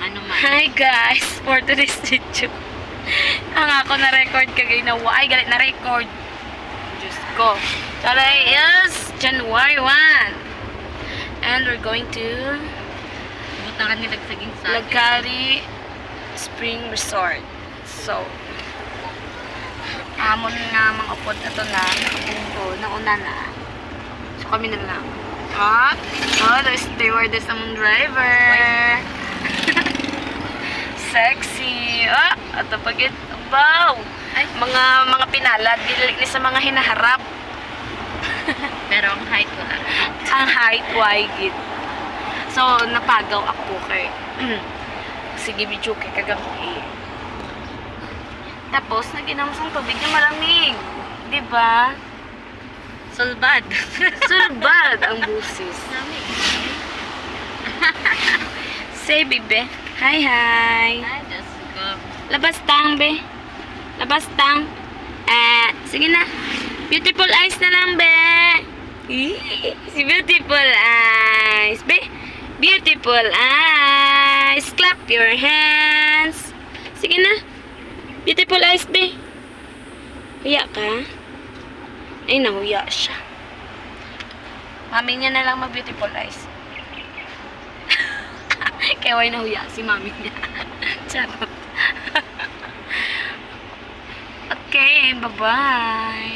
ano man. Hi guys, for today's video. Ang ako na-record kagay na ay galit na record. Diyos ko. Today is January 1. And we're going to Butangan ni Lagsaging sa Lagari Spring Resort. So, amon nga mga upod na to na nakapungko, nauna na. So kami na lang. The stewardess ang driver. Sexy. Ato pagit. Wow. Mga pinalad dili ni sa mga hinaharap. Pero ang height wala. Ang height wide. So napagaw ako kay sige video kay kagabi. Tapos naginamos ang tubig na malamig. 'Di ba? Sulbad. Sulbad ang busis. Say, bebe. Hi, hi. Ay, Diyos ko. Labas tang, be. Labas tang. Sige na. Beautiful eyes na lang, be. Si beautiful eyes, be. Beautiful eyes. Clap your hands. Sige na. Beautiful eyes, be. Huya ka? Ay, nahuya siya. Mami niya na lang mag-beautiful eyes. Kaya why nahuya si mami niya. Charot. Okay, bye-bye.